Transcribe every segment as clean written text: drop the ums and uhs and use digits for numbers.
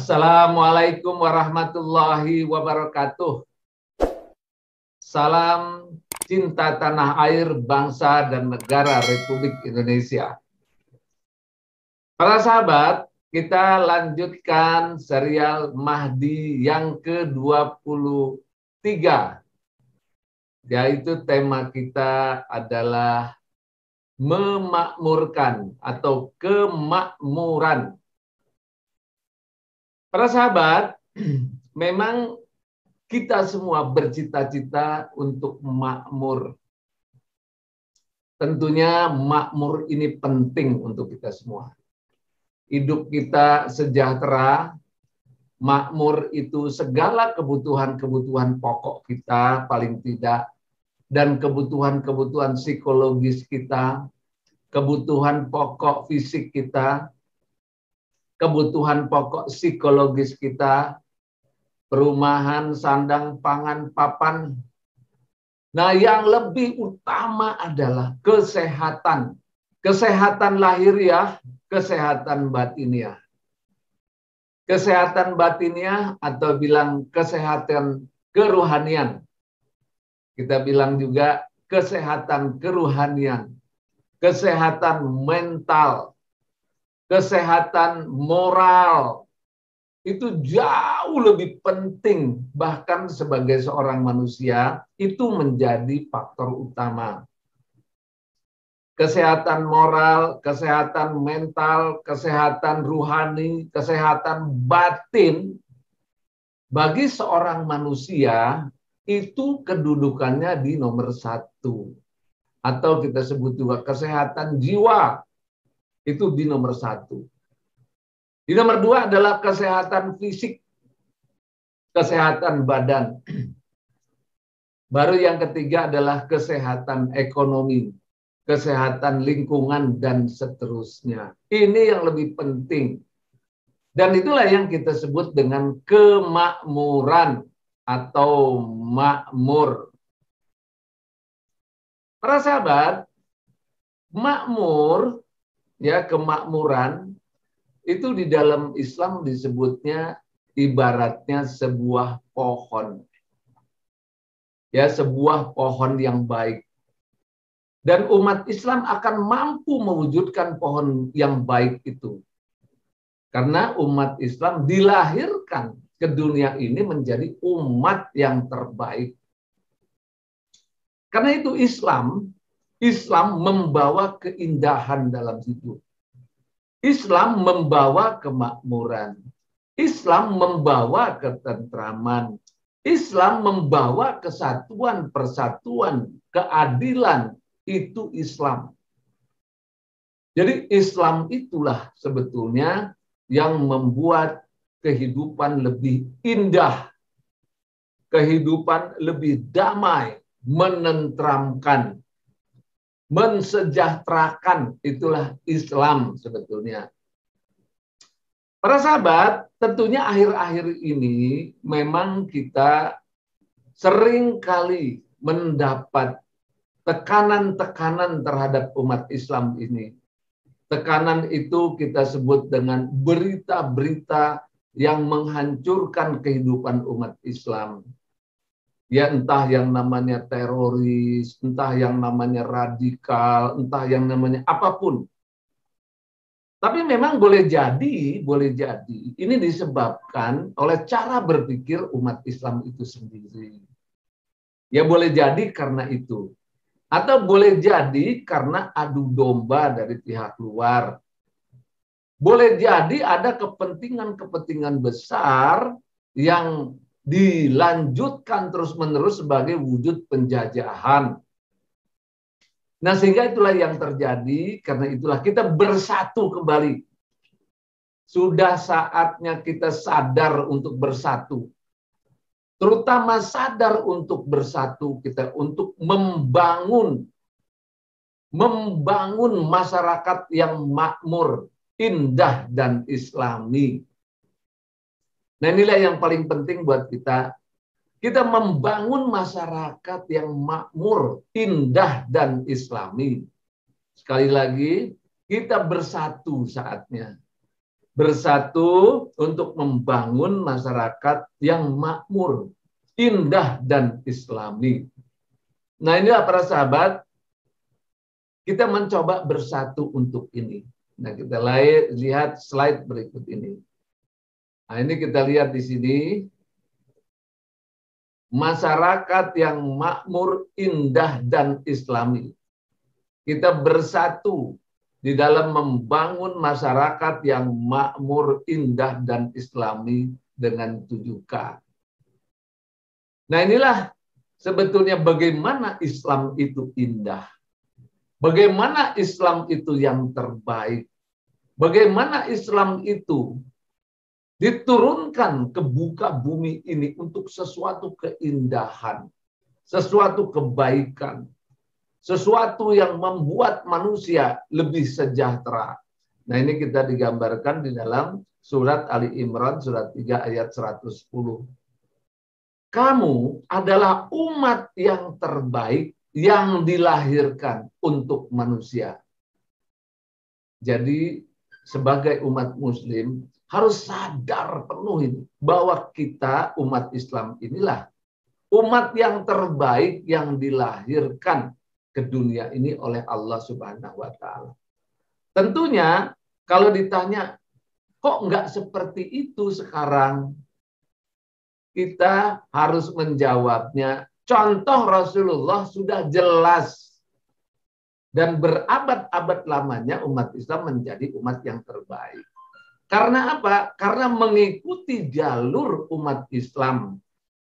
Assalamualaikum warahmatullahi wabarakatuh. Salam cinta tanah air, bangsa dan negara Republik Indonesia. Para sahabat, kita lanjutkan serial Mahdi yang ke-23. Yaitu tema kita adalah memakmurkan atau kemakmuran. Para sahabat, memang kita semua bercita-cita untuk makmur. Tentunya makmur ini penting untuk kita semua. Hidup kita sejahtera, makmur itu segala kebutuhan-kebutuhan pokok kita paling tidak, dan kebutuhan-kebutuhan psikologis kita, kebutuhan pokok fisik kita, kebutuhan pokok psikologis kita, perumahan, sandang, pangan, papan. Nah, yang lebih utama adalah kesehatan. Kesehatan lahiriah, kesehatan batiniah. Kesehatan batiniah atau bilang kesehatan kerohanian. Kita bilang juga kesehatan kerohanian. Kesehatan mental. Kesehatan moral itu jauh lebih penting, bahkan sebagai seorang manusia itu menjadi faktor utama. Kesehatan moral, kesehatan mental, kesehatan ruhani, kesehatan batin bagi seorang manusia itu kedudukannya di nomor 1, atau kita sebut juga kesehatan jiwa. Itu di nomor 1. Di nomor 2 adalah kesehatan fisik, kesehatan badan. Baru yang ketiga adalah kesehatan ekonomi, kesehatan lingkungan, dan seterusnya. Ini yang lebih penting. Dan itulah yang kita sebut dengan kemakmuran atau makmur. Para sahabat, makmur, ya, kemakmuran itu di dalam Islam disebutnya ibaratnya sebuah pohon. Ya, sebuah pohon yang baik. Dan umat Islam akan mampu mewujudkan pohon yang baik itu. Karena umat Islam dilahirkan ke dunia ini menjadi umat yang terbaik. Karena itu Islam membawa keindahan dalam hidup. Islam membawa kemakmuran. Islam membawa ketentraman. Islam membawa kesatuan, persatuan, keadilan. Itu Islam. Jadi Islam itulah sebetulnya yang membuat kehidupan lebih indah. Kehidupan lebih damai, menenteramkan, mensejahterakan. Itulah Islam sebetulnya. Para sahabat, tentunya akhir-akhir ini memang kita sering kali mendapat tekanan-tekanan terhadap umat Islam ini. Tekanan itu kita sebut dengan berita-berita yang menghancurkan kehidupan umat Islam. Ya, entah yang namanya teroris, entah yang namanya radikal, entah yang namanya apapun. Tapi memang boleh jadi ini disebabkan oleh cara berpikir umat Islam itu sendiri. Ya, boleh jadi karena itu. Atau boleh jadi karena adu domba dari pihak luar. Boleh jadi ada kepentingan-kepentingan besar yang dilanjutkan terus-menerus sebagai wujud penjajahan. Nah, sehingga itulah yang terjadi, karena itulah kita bersatu kembali. Sudah saatnya kita sadar untuk bersatu. Terutama sadar untuk bersatu kita, untuk membangun masyarakat yang makmur, indah, dan islami. Nah, inilah yang paling penting buat kita. Kita membangun masyarakat yang makmur, indah, dan islami. Sekali lagi, kita bersatu saatnya. bersatu untuk membangun masyarakat yang makmur, indah, dan islami. Nah, inilah para sahabat, kita mencoba bersatu untuk ini. Nah, kita lihat slide berikut ini. Nah, ini kita lihat di sini. Masyarakat yang makmur, indah, dan islami. Kita bersatu di dalam membangun masyarakat yang makmur, indah, dan islami dengan 7K. Nah, inilah sebetulnya bagaimana Islam itu indah. Bagaimana Islam itu yang terbaik. Bagaimana Islam itu diturunkan ke muka bumi ini untuk sesuatu keindahan, sesuatu kebaikan, sesuatu yang membuat manusia lebih sejahtera. Nah, ini kita digambarkan di dalam surat Ali Imran, surat 3 ayat 110. Kamu adalah umat yang terbaik yang dilahirkan untuk manusia. Jadi, sebagai umat muslim, harus sadar penuh ini bahwa kita umat Islam inilah umat yang terbaik yang dilahirkan ke dunia ini oleh Allah Subhanahu wa taala. Tentunya kalau ditanya kok enggak seperti itu sekarang, kita harus menjawabnya. Contoh Rasulullah sudah jelas dan berabad-abad lamanya umat Islam menjadi umat yang terbaik. Karena apa? Karena mengikuti jalur umat Islam,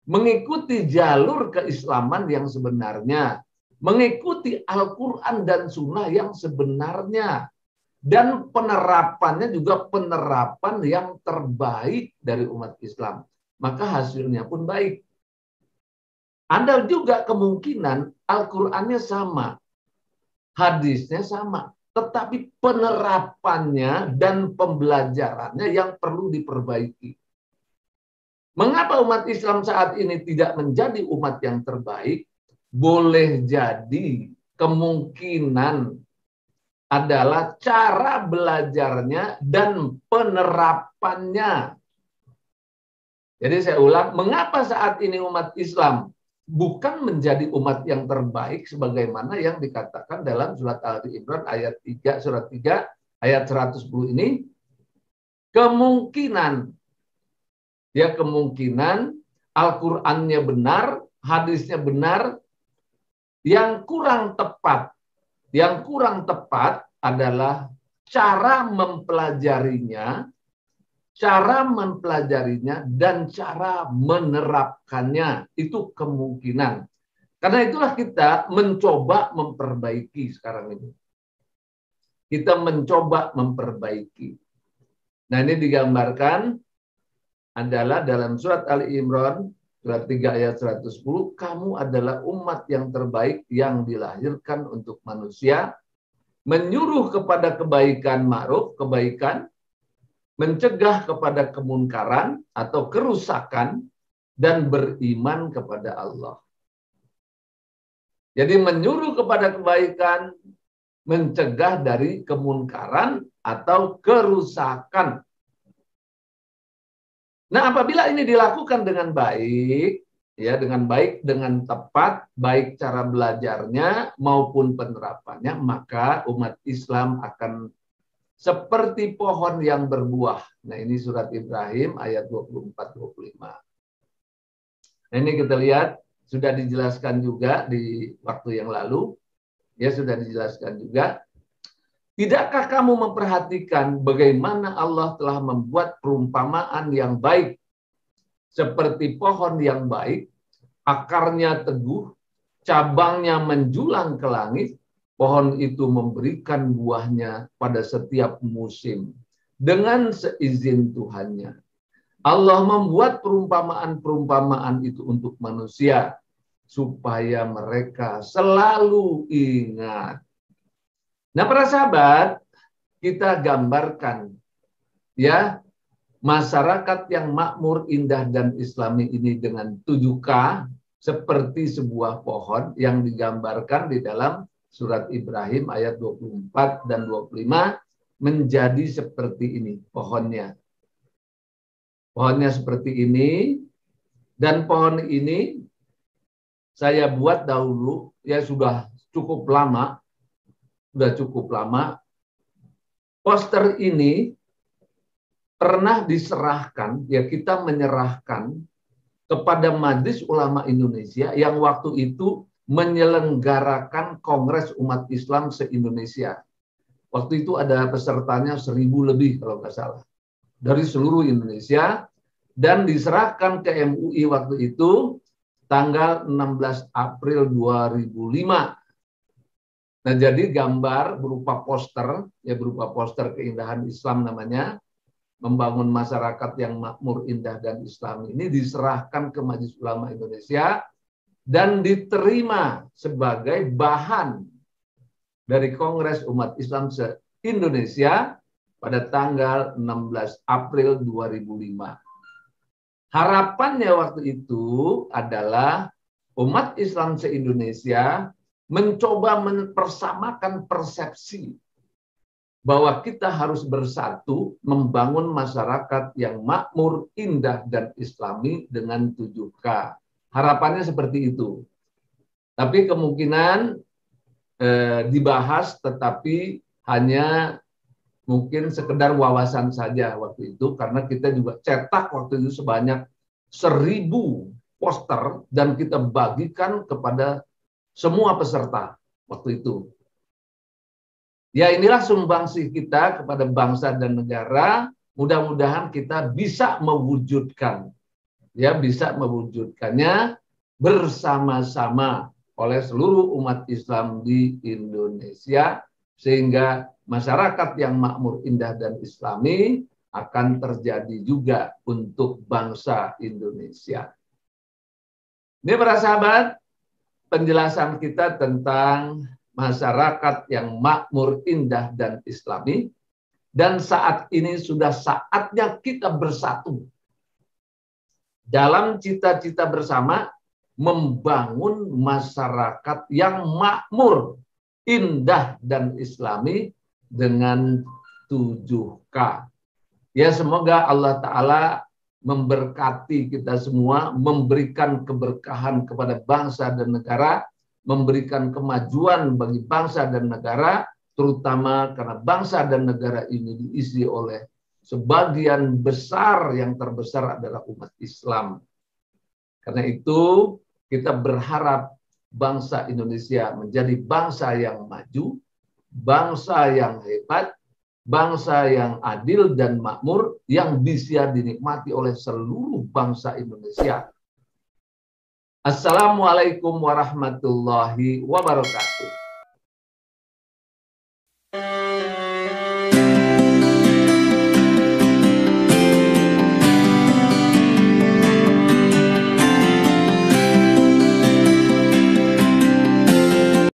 mengikuti jalur keislaman yang sebenarnya, mengikuti Al-Quran dan Sunnah yang sebenarnya, dan penerapannya juga penerapan yang terbaik dari umat Islam. Maka hasilnya pun baik. Ada juga kemungkinan Al-Qurannya sama, hadisnya sama, tetapi penerapannya dan pembelajarannya yang perlu diperbaiki. Mengapa umat Islam saat ini tidak menjadi umat yang terbaik? Boleh jadi kemungkinan adalah cara belajarnya dan penerapannya. Jadi saya ulang, mengapa saat ini umat Islam bukan menjadi umat yang terbaik sebagaimana yang dikatakan dalam surat Ali Imran ayat 3, surat 3 ayat 110 ini? Kemungkinan Al-Qur'annya benar, hadisnya benar. Yang kurang tepat adalah cara mempelajarinya dan cara menerapkannya. Itu kemungkinan. Karena itulah kita mencoba memperbaiki sekarang ini. Kita mencoba memperbaiki. Nah, ini digambarkan adalah dalam surat Ali Imran, surat 3 ayat 110, kamu adalah umat yang terbaik yang dilahirkan untuk manusia, menyuruh kepada kebaikan ma'ruf, kebaikan, mencegah kepada kemunkaran atau kerusakan, dan beriman kepada Allah. Jadi menyuruh kepada kebaikan, mencegah dari kemunkaran atau kerusakan. Nah, apabila ini dilakukan dengan baik, ya dengan baik, dengan tepat, baik cara belajarnya maupun penerapannya, maka umat Islam akan seperti pohon yang berbuah. Nah, ini surat Ibrahim ayat 24-25. Nah, ini kita lihat sudah dijelaskan juga di waktu yang lalu. Ya, sudah dijelaskan juga. Tidakkah kamu memperhatikan bagaimana Allah telah membuat perumpamaan yang baik seperti pohon yang baik, akarnya teguh, cabangnya menjulang ke langit, pohon itu memberikan buahnya pada setiap musim dengan seizin Tuhannya. Allah membuat perumpamaan-perumpamaan itu untuk manusia supaya mereka selalu ingat. Nah, para sahabat, kita gambarkan ya masyarakat yang makmur, indah, dan islami ini dengan 7K seperti sebuah pohon yang digambarkan di dalam surat Ibrahim ayat 24 dan 25. menjadi seperti ini pohonnya. Pohonnya seperti ini, dan pohon ini saya buat dahulu, ya sudah cukup lama. Poster ini pernah diserahkan, ya kita menyerahkan kepada Majelis Ulama Indonesia yang waktu itu menyelenggarakan Kongres Umat Islam se-Indonesia. Waktu itu ada pesertanya 1.000 lebih kalau nggak salah, dari seluruh Indonesia, dan diserahkan ke MUI waktu itu tanggal 16 April 2005. Nah, jadi gambar berupa poster, ya berupa poster keindahan Islam namanya, membangun masyarakat yang makmur, indah, dan Islami, ini diserahkan ke Majelis Ulama Indonesia dan diterima sebagai bahan dari Kongres Umat Islam se-Indonesia pada tanggal 16 April 2005. Harapannya waktu itu adalah umat Islam se-Indonesia mencoba mempersamakan persepsi bahwa kita harus bersatu membangun masyarakat yang makmur, indah, dan Islami dengan 7K. Harapannya seperti itu. Tapi kemungkinan dibahas, tetapi hanya mungkin sekedar wawasan saja waktu itu, karena kita juga cetak waktu itu sebanyak 1.000 poster dan kita bagikan kepada semua peserta waktu itu. Ya, inilah sumbangsih kita kepada bangsa dan negara. Mudah-mudahan kita bisa mewujudkan, ya bisa mewujudkannya bersama-sama oleh seluruh umat Islam di Indonesia, sehingga masyarakat yang makmur, indah, dan Islami akan terjadi juga untuk bangsa Indonesia. Ini para sahabat, penjelasan kita tentang masyarakat yang makmur, indah, dan Islami. Dan saat ini sudah saatnya kita bersatu dalam cita-cita bersama membangun masyarakat yang makmur, indah, dan Islami dengan 7K. Ya, semoga Allah Ta'ala memberkati kita semua, memberikan keberkahan kepada bangsa dan negara, memberikan kemajuan bagi bangsa dan negara, terutama karena bangsa dan negara ini diisi oleh sebagian besar, yang terbesar adalah umat Islam. Karena itu kita berharap bangsa Indonesia menjadi bangsa yang maju, bangsa yang hebat, bangsa yang adil dan makmur, yang bisa dinikmati oleh seluruh bangsa Indonesia. Assalamualaikum warahmatullahi wabarakatuh.